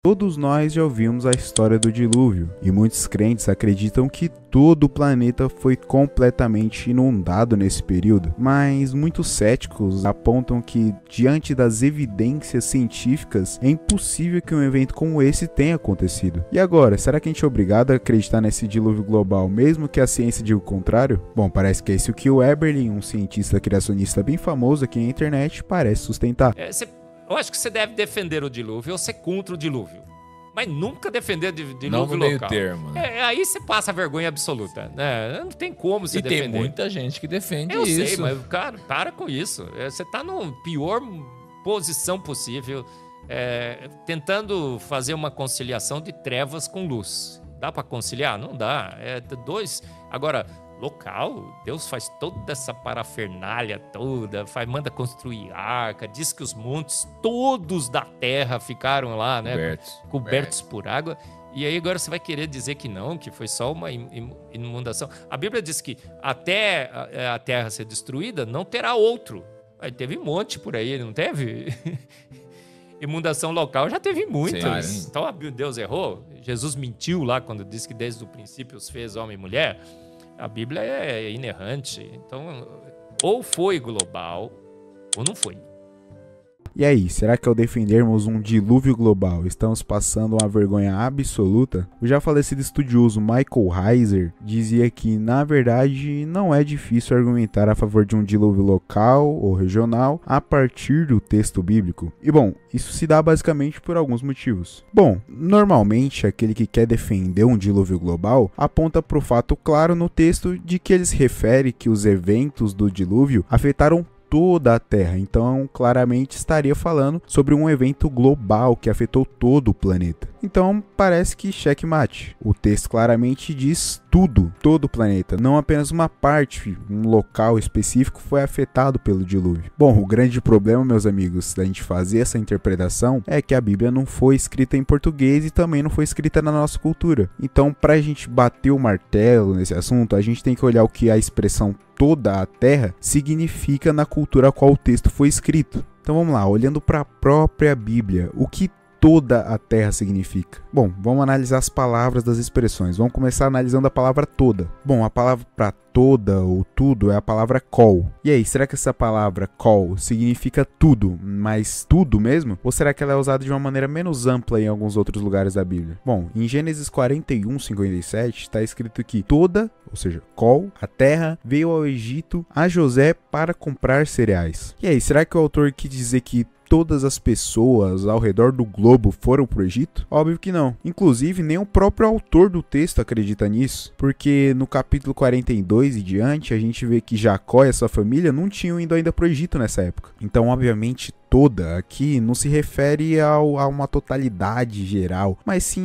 Todos nós já ouvimos a história do dilúvio, e muitos crentes acreditam que todo o planeta foi completamente inundado nesse período, mas muitos céticos apontam que, diante das evidências científicas, é impossível que um evento como esse tenha acontecido. E agora, será que a gente é obrigado a acreditar nesse dilúvio global, mesmo que a ciência diga o contrário? Bom, parece que é isso que o Eberlin, um cientista criacionista bem famoso aqui na internet, parece sustentar. Eu acho que você deve defender o dilúvio ou ser contra o dilúvio. Mas nunca defender dilúvio não no meio local. termo, né? Aí você passa vergonha absoluta, né? Não tem como você defender. E tem muita gente que defende isso. Eu sei, mas, cara, para com isso. Você tá na pior posição possível, tentando fazer uma conciliação de trevas com luz. Dá para conciliar? Não dá. Agora, local, Deus faz toda essa parafernália toda, manda construir arca, diz que os montes todos da terra ficaram lá, né, cobertos por água. E aí agora você vai querer dizer que não, que foi só uma inundação. A Bíblia diz que até a terra ser destruída, não terá outro. Aí teve um monte por aí, não teve? Inundação local já teve muitas. Sim. Então Deus errou? Jesus mentiu lá quando disse que desde o princípio os fez homem e mulher? A Bíblia é inerrante, então ou foi global ou não foi. E aí, será que ao defendermos um dilúvio global estamos passando uma vergonha absoluta? O já falecido estudioso Michael Heiser dizia que, na verdade, não é difícil argumentar a favor de um dilúvio local ou regional a partir do texto bíblico. E bom, isso se dá basicamente por alguns motivos. Bom, normalmente aquele que quer defender um dilúvio global aponta para o fato claro no texto de que ele se refere que os eventos do dilúvio afetaram toda a Terra, então claramente estaria falando sobre um evento global que afetou todo o planeta. Então parece que checkmate. O texto claramente diz tudo, todo o planeta, não apenas uma parte, um local específico foi afetado pelo dilúvio. Bom, o grande problema, meus amigos, da gente fazer essa interpretação é que a Bíblia não foi escrita em português e também não foi escrita na nossa cultura. Então, para a gente bater o martelo nesse assunto, a gente tem que olhar o que a expressão toda a Terra significa na cultura a qual o texto foi escrito. Então vamos lá, olhando para a própria Bíblia, o que toda a Terra significa? Bom, vamos analisar as palavras das expressões. Vamos começar analisando a palavra toda. Bom, a palavra para toda ou tudo é a palavra kol. E aí, será que essa palavra kol significa tudo, mas tudo mesmo? Ou será que ela é usada de uma maneira menos ampla em alguns outros lugares da Bíblia? Bom, em Gênesis 41:57 está escrito que toda, ou seja, kol, a terra, veio ao Egito a José para comprar cereais. E aí, será que o autor quis dizer que todas as pessoas ao redor do globo foram para o Egito? Óbvio que não. Inclusive, nem o próprio autor do texto acredita nisso, porque no capítulo 42 e diante, a gente vê que Jacó e a sua família não tinham ido ainda para o Egito nessa época. Então, obviamente, toda aqui não se refere a uma totalidade geral, mas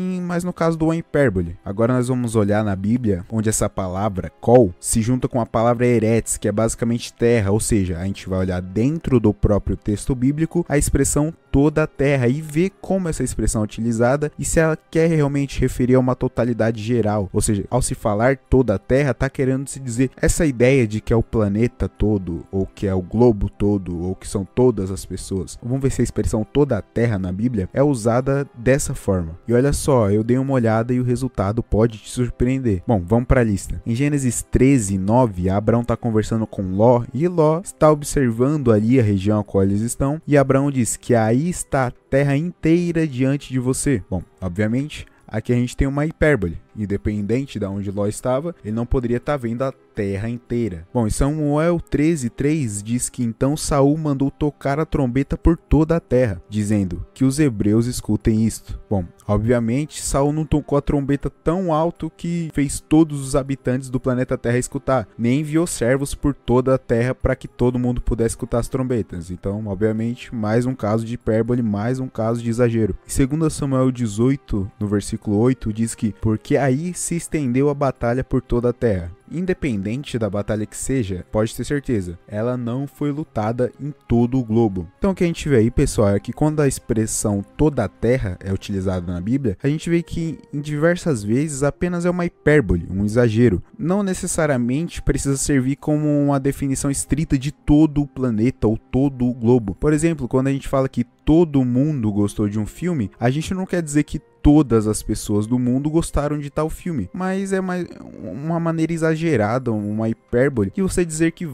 no caso do hipérbole. Agora nós vamos olhar na Bíblia, onde essa palavra kol se junta com a palavra eretz, que é basicamente terra, ou seja, a gente vai olhar dentro do próprio texto bíblico a expressão toda a terra e ver como essa expressão é utilizada e se ela quer realmente referir a uma totalidade geral, ou seja, ao se falar toda a terra, está querendo se dizer essa ideia de que é o planeta todo, ou que é o globo todo, ou que são todas as pessoas. Vamos ver se a expressão toda a terra na Bíblia é usada dessa forma. E olha só, eu dei uma olhada e o resultado pode te surpreender. Bom, vamos para a lista. Em Gênesis 13:9, Abraão está conversando com Ló e Ló está observando ali a região a qual eles estão e Abraão diz que aí está a terra inteira diante de você. Bom, obviamente, aqui a gente tem uma hipérbole. Independente de onde Ló estava, ele não poderia estar vendo a terra inteira. Bom, em Samuel 13:3 diz que então Saul mandou tocar a trombeta por toda a terra, dizendo que os hebreus escutem isto. Bom, obviamente Saul não tocou a trombeta tão alto que fez todos os habitantes do planeta Terra escutar, nem enviou servos por toda a terra para que todo mundo pudesse escutar as trombetas. Então, obviamente, mais um caso de hipérbole, mais um caso de exagero. Em 2 Samuel 18, no versículo 8, diz que porque aí se estendeu a batalha por toda a terra. Independente da batalha que seja, pode ter certeza, ela não foi lutada em todo o globo. Então o que a gente vê aí, pessoal, é que quando a expressão toda a terra é utilizada na Bíblia, a gente vê que em diversas vezes apenas é uma hipérbole, um exagero. Não necessariamente precisa servir como uma definição estrita de todo o planeta ou todo o globo. Por exemplo, quando a gente fala que todo mundo gostou de um filme, a gente não quer dizer que todas as pessoas do mundo gostaram de tal filme, mas é uma maneira exagerada, uma hipérbole, de você dizer que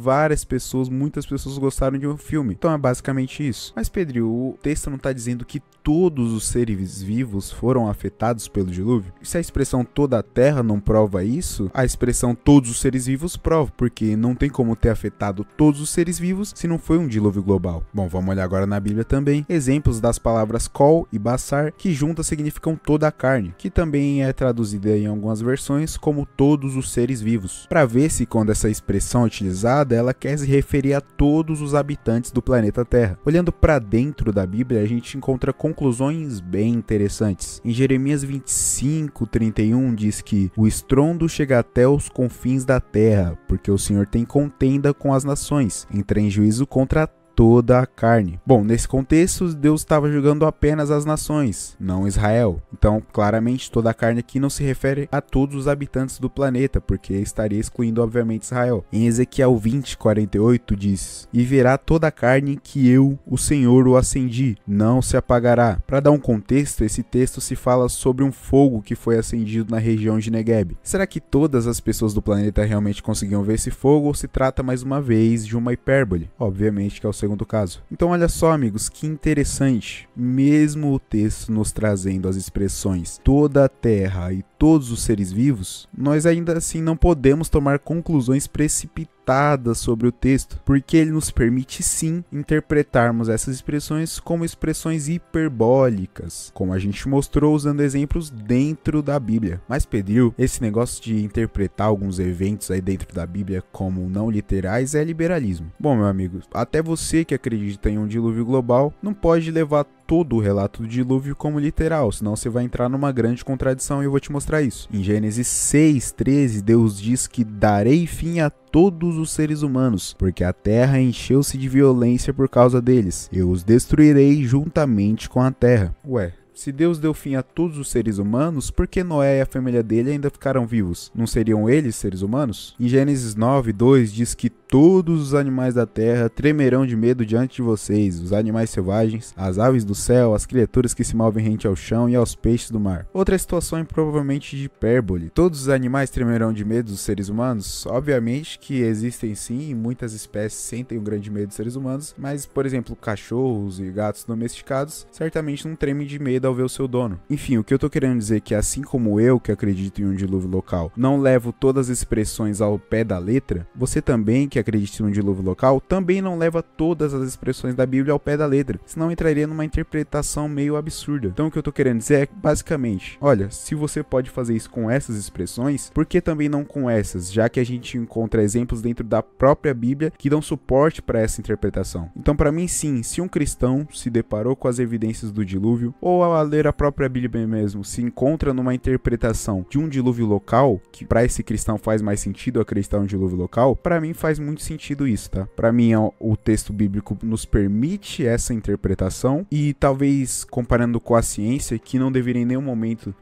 muitas pessoas gostaram de um filme. Então é basicamente isso. Mas Pedro, o texto não está dizendo que todos os seres vivos foram afetados pelo dilúvio? Se a expressão toda a terra não prova isso, a expressão todos os seres vivos prova, porque não tem como ter afetado todos os seres vivos se não foi um dilúvio global. Bom, vamos olhar agora na Bíblia também exemplos das palavras kol e basar, que juntas significam toda a carne, que também é traduzida em algumas versões como todos os seres vivos, para ver se quando essa expressão é utilizada, ela quer se referir a todos os habitantes do planeta Terra. Olhando para dentro da Bíblia, a gente encontra conclusões bem interessantes. Em Jeremias 25:31 diz que o estrondo chega até os confins da terra, porque o Senhor tem contenda com as nações, entra em juízo contra toda a carne. Bom, nesse contexto, Deus estava julgando apenas as nações, não Israel. Então, claramente, toda a carne aqui não se refere a todos os habitantes do planeta, porque estaria excluindo, obviamente, Israel. Em Ezequiel 20:48 diz: e verá toda a carne que eu, o Senhor, o acendi, não se apagará. Para dar um contexto, esse texto se fala sobre um fogo que foi acendido na região de Negueb. Será que todas as pessoas do planeta realmente conseguiam ver esse fogo, ou se trata mais uma vez de uma hipérbole? Obviamente que é o segundo caso. Então olha só, amigos, que interessante. Mesmo o texto nos trazendo as expressões toda a terra e todos os seres vivos, nós ainda assim não podemos tomar conclusões precipitadas sobre o texto, porque ele nos permite sim interpretarmos essas expressões como expressões hiperbólicas, como a gente mostrou usando exemplos dentro da Bíblia. Mas Pedro, esse negócio de interpretar alguns eventos aí dentro da Bíblia como não literais é liberalismo. Bom, meu amigo, até você que acredita em um dilúvio global não pode levar todo o relato do dilúvio como literal, senão você vai entrar numa grande contradição e eu vou te mostrar isso. Em Gênesis 6:13, Deus diz que darei fim a todos os seres humanos, porque a terra encheu-se de violência por causa deles. Eu os destruirei juntamente com a terra. Ué, se Deus deu fim a todos os seres humanos, por que Noé e a família dele ainda ficaram vivos? Não seriam eles seres humanos? Em Gênesis 9:2 diz que todos os animais da terra tremerão de medo diante de vocês, os animais selvagens, as aves do céu, as criaturas que se movem rente ao chão e aos peixes do mar. Outra situação é provavelmente de hipérbole. Todos os animais tremerão de medo dos seres humanos? Obviamente que existem sim, e muitas espécies sentem um grande medo dos seres humanos, mas, por exemplo, cachorros e gatos domesticados certamente não tremem de medo ao ver o seu dono. Enfim, o que eu tô querendo dizer é que, assim como eu, que acredito em um dilúvio local, não levo todas as expressões ao pé da letra, você também, que acredita em um dilúvio local, também não leva todas as expressões da Bíblia ao pé da letra, senão entraria numa interpretação meio absurda. Então o que eu tô querendo dizer é, basicamente, olha, se você pode fazer isso com essas expressões, por que também não com essas, já que a gente encontra exemplos dentro da própria Bíblia que dão suporte para essa interpretação? Então, para mim, sim, se um cristão se deparou com as evidências do dilúvio, ou ao ler a própria Bíblia mesmo, se encontra numa interpretação de um dilúvio local, que para esse cristão faz mais sentido acreditar em um dilúvio local, para mim faz muito sentido isso, tá? Para mim, o texto bíblico nos permite essa interpretação e talvez comparando com a ciência, que não deveria em nenhum momento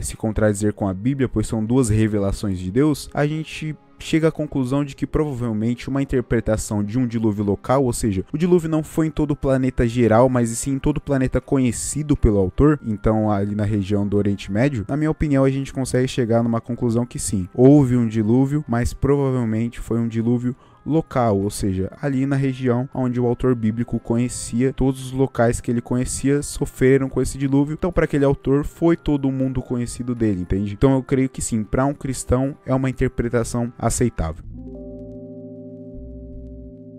se contradizer com a Bíblia, pois são duas revelações de Deus, a gente chega à conclusão de que provavelmente uma interpretação de um dilúvio local, ou seja, o dilúvio não foi em todo o planeta geral, mas sim em todo o planeta conhecido pelo autor, então ali na região do Oriente Médio, na minha opinião a gente consegue chegar numa conclusão que sim, houve um dilúvio, mas provavelmente foi um dilúvio local, ou seja, ali na região onde o autor bíblico conhecia, todos os locais que ele conhecia sofreram com esse dilúvio, então para aquele autor foi todo mundo conhecido dele, entende? Então eu creio que sim, para um cristão é uma interpretação aceitável.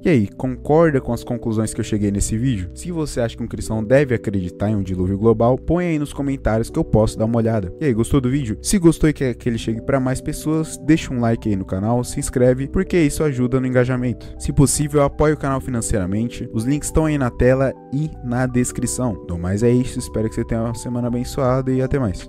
E aí, concorda com as conclusões que eu cheguei nesse vídeo? Se você acha que um cristão deve acreditar em um dilúvio global, põe aí nos comentários que eu posso dar uma olhada. E aí, gostou do vídeo? Se gostou e quer que ele chegue para mais pessoas, deixa um like aí no canal, se inscreve, porque isso ajuda no engajamento. Se possível, apoie o canal financeiramente, os links estão aí na tela e na descrição. No mais é isso, espero que você tenha uma semana abençoada e até mais.